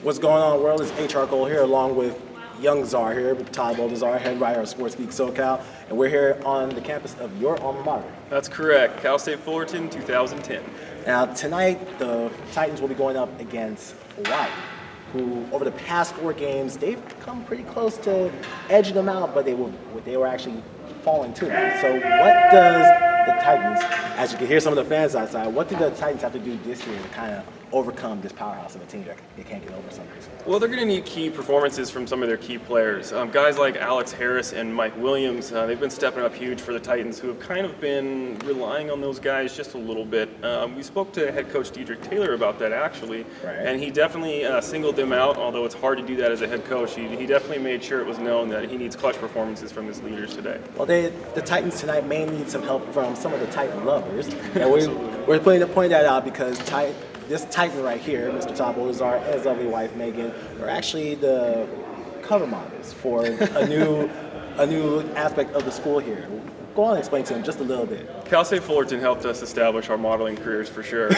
What's going on, world? It's HR Cole here, along with young Czar here, Todd Boldazar, head writer of SportSpeak SoCal, and we're here on the campus of your alma mater. That's correct, Cal State Fullerton, 2010. Now, tonight, the Titans will be going up against Hawaii, who, over the past 4 games, they've come pretty close to edging them out, but they were actually falling to them. So what does the Titans, as you can hear some of the fans outside, what do the Titans have to do this year to kind of overcome this powerhouse of a team that they can't get over some reason? Well, they're going to need key performances from some of their key players. Guys like Alex Harris and Mike Williams, they've been stepping up huge for the Titans, who have kind of been relying on those guys just a little bit. We spoke to head coach Dedrique Taylor about that, actually, and he definitely singled them out, although it's hard to do that as a head coach. He definitely made sure it was known that he needs clutch performances from his leaders today. Well, the Titans tonight may need some help from some of the Titan lovers, and we're putting to point that out because this Titan right here, Mr. Todd Boldazar, and his lovely wife Megan, are actually the cover models for a new aspect of the school here. Go on and explain to them just a little bit. Cal State Fullerton helped us establish our modeling careers for sure.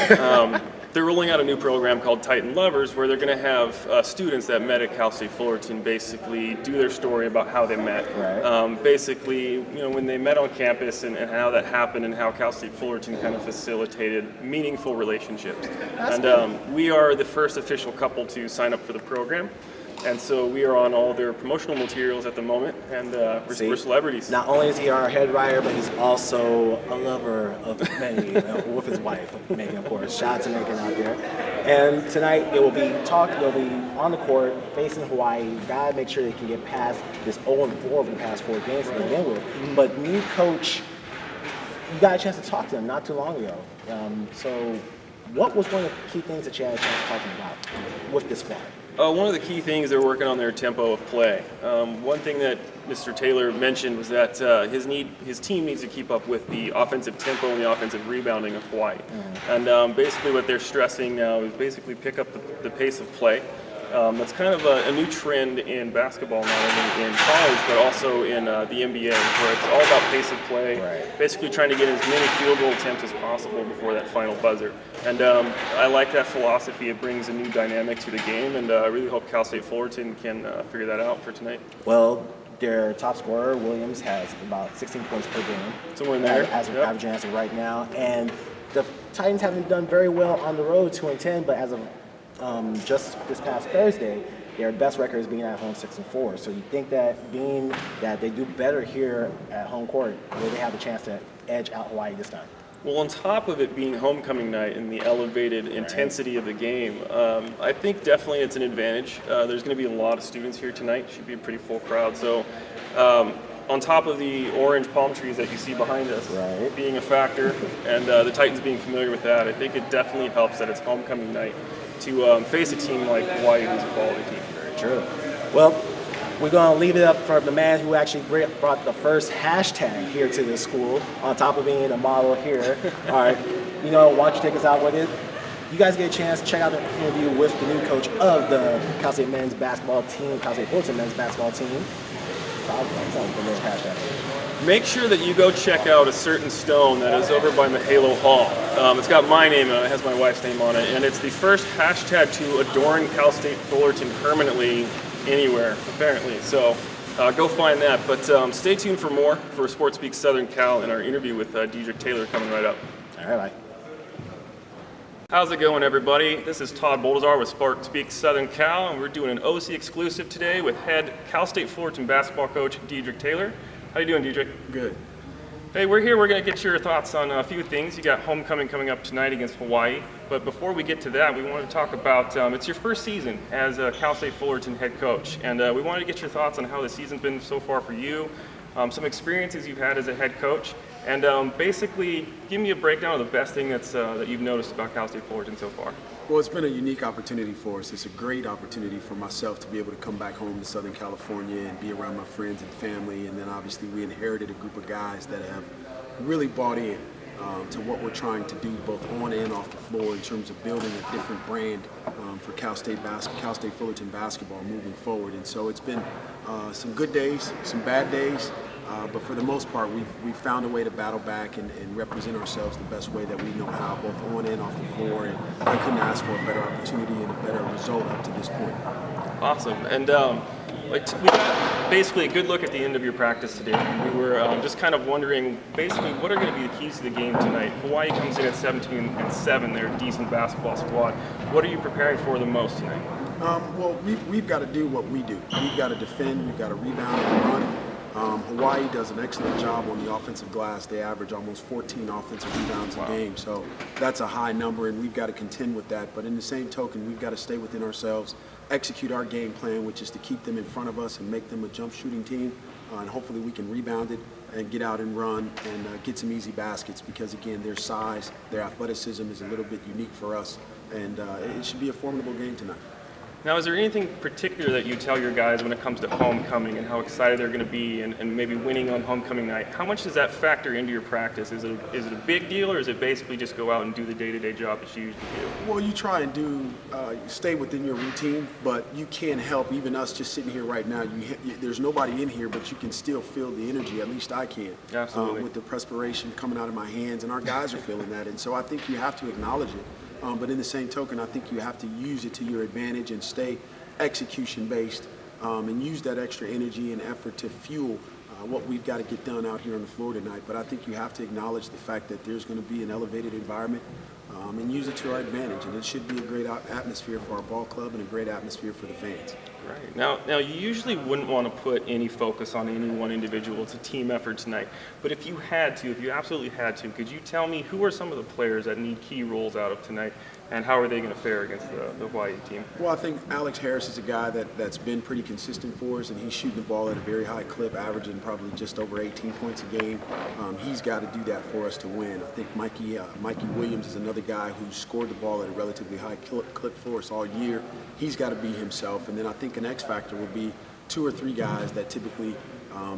They're rolling out a new program called Titan Lovers, where they're going to have students that met at Cal State Fullerton basically do their story about how they met. Right. Basically, when they met on campus and how that happened and how Cal State Fullerton kind of facilitated meaningful relationships. We are the first official couple to sign up for the program. And so we are on all their promotional materials at the moment, and we're celebrities. Not only is he our head writer, but he's also a lover of many, with his wife, Megan, of course. Shout out to Megan out there. And tonight they will be they'll be on the court facing Hawaii. You gotta make sure they can get past this 0-4 over the past 4 games to begin with. But new coach, you got a chance to talk to them not too long ago. So what was one of the key things that you had a chance to talk to them about with this squad? One of the key things, they're working on their tempo of play. One thing that Mr. Taylor mentioned was that his team needs to keep up with the offensive tempo and the offensive rebounding of Hawaii. Mm-hmm. And basically what they're stressing now is basically pick up the pace of play. That's kind of a new trend in basketball, not only in college, but also in the NBA, where it's all about pace of play, basically trying to get as many field goal attempts as possible before that final buzzer. And I like that philosophy. It brings a new dynamic to the game, and I really hope Cal State Fullerton can figure that out for tonight. Well, their top scorer, Williams, has about 16 points per game. Somewhere in there. Averaging as of right now. And the Titans haven't done very well on the road, 2-10, but as of just this past Thursday, their best record is being at home 6-4. So you think that being that they do better here at home court, will they have a chance to edge out Hawaii this time? Well, on top of it being homecoming night and the elevated intensity of the game, I think definitely it's an advantage. There's going to be a lot of students here tonight. Should be a pretty full crowd. So on top of the orange palm trees that you see behind us being a factor, and the Titans being familiar with that, I think it definitely helps that it's homecoming night to face a team like Hawaii, who's a quality team. Very true. Well, we're going to leave it up for the man who actually brought the first hashtag here to the school, on top of being a model here. All right, why don't you take us out with it? You guys get a chance, check out the interview with the new coach of the Cal State men's basketball team, Cal State Fullerton men's basketball team. Make sure that you go check out a certain stone that is over by Mahalo Hall. It's got my name on it, it has my wife's name on it, and it's the first hashtag to adorn Cal State Fullerton permanently anywhere, apparently. So go find that. But stay tuned for more for SportSpeak Southern Cal and our interview with Dedrique Taylor coming right up. All right, bye. How's it going, everybody? This is Todd Boldazar with SportSpeak Southern Cal, and we're doing an OC exclusive today with head Cal State Fullerton basketball coach Dedrique Taylor. How you doing, Dedrique? Good. Hey, we're here. We're going to get your thoughts on a few things. You got homecoming coming up tonight against Hawaii, but before we get to that, we want to talk about it's your first season as a Cal State Fullerton head coach, and we wanted to get your thoughts on how the season's been so far for you, some experiences you've had as a head coach, and basically give me a breakdown of the best thing that you've noticed about Cal State Fullerton so far. Well, it's been a unique opportunity for us. It's a great opportunity for myself to be able to come back home to Southern California and be around my friends and family. And then obviously we inherited a group of guys that have really bought in to what we're trying to do both on and off the floor in terms of building a different brand for Cal State Fullerton basketball moving forward. And so it's been some good days, some bad days. But for the most part, we've found a way to battle back and represent ourselves the best way that we know how, both on and off the floor. And I couldn't ask for a better opportunity and a better result up to this point. Awesome. And we got basically a good look at the end of your practice today. We were just kind of wondering, basically, what are going to be the keys to the game tonight? Hawaii comes in at 17-7. They're a decent basketball squad. What are you preparing for the most tonight? Well, we've got to do what we do. We've got to defend. We've got to rebound and run. Hawaii does an excellent job on the offensive glass. They average almost 14 offensive rebounds a game, so that's a high number, and we've got to contend with that. But in the same token, we've got to stay within ourselves, execute our game plan, which is to keep them in front of us and make them a jump shooting team, and hopefully we can rebound it and get out and run and get some easy baskets because, again, their size, their athleticism is a little bit unique for us, and it should be a formidable game tonight. Now, is there anything particular that you tell your guys when it comes to homecoming and how excited they're going to be and maybe winning on homecoming night? How much does that factor into your practice? Is it a big deal, or is it basically just go out and do the day-to-day job that you usually do? Well, you try and stay within your routine, but you can't help, even us just sitting here right now, there's nobody in here, but you can still feel the energy, at least I can. Absolutely. With the perspiration coming out of my hands, and our guys are feeling that, and so I think you have to acknowledge it. But in the same token, I think you have to use it to your advantage and stay execution-based and use that extra energy and effort to fuel what we've got to get done out here on the floor tonight. But I think you have to acknowledge the fact that there's going to be an elevated environment and use it to our advantage. And it should be a great atmosphere for our ball club and a great atmosphere for the fans. Right. Now you usually wouldn't want to put any focus on any one individual. It's a team effort tonight. But if you absolutely had to, could you tell me who are some of the players that need key roles out of tonight, and how are they going to fare against the Hawaii team? Well, I think Alex Harris is a guy that's been pretty consistent for us, and he's shooting the ball at a very high clip, averaging probably just over 18 points a game. He's got to do that for us to win. I think Mikey Williams is another guy who scored the ball at a relatively high clip for us all year. He's got to be himself. And then I think an X factor will be 2 or 3 guys that typically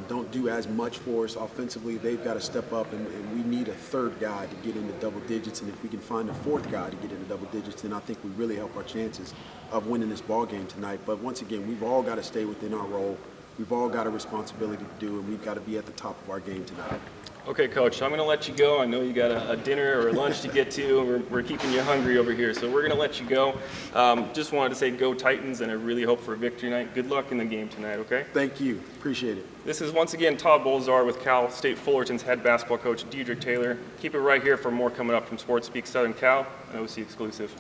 don't do as much for us offensively. They've got to step up, and we need a third guy to get into double digits. And if we can find a fourth guy to get into double digits, then I think we really help our chances of winning this ball game tonight. But once again, we've all got to stay within our role. We've all got a responsibility to do, and we've got to be at the top of our game tonight. Okay, Coach, I'm going to let you go. I know you got a dinner or a lunch to get to, and we're keeping you hungry over here, so we're going to let you go. Just wanted to say go Titans, and I really hope for a victory tonight. Good luck in the game tonight, okay? Thank you. Appreciate it. This is once again Todd Bolzar with Cal State Fullerton's head basketball coach, Dedrique Taylor. Keep it right here for more coming up from SportSpeak Southern Cal, an OC exclusive.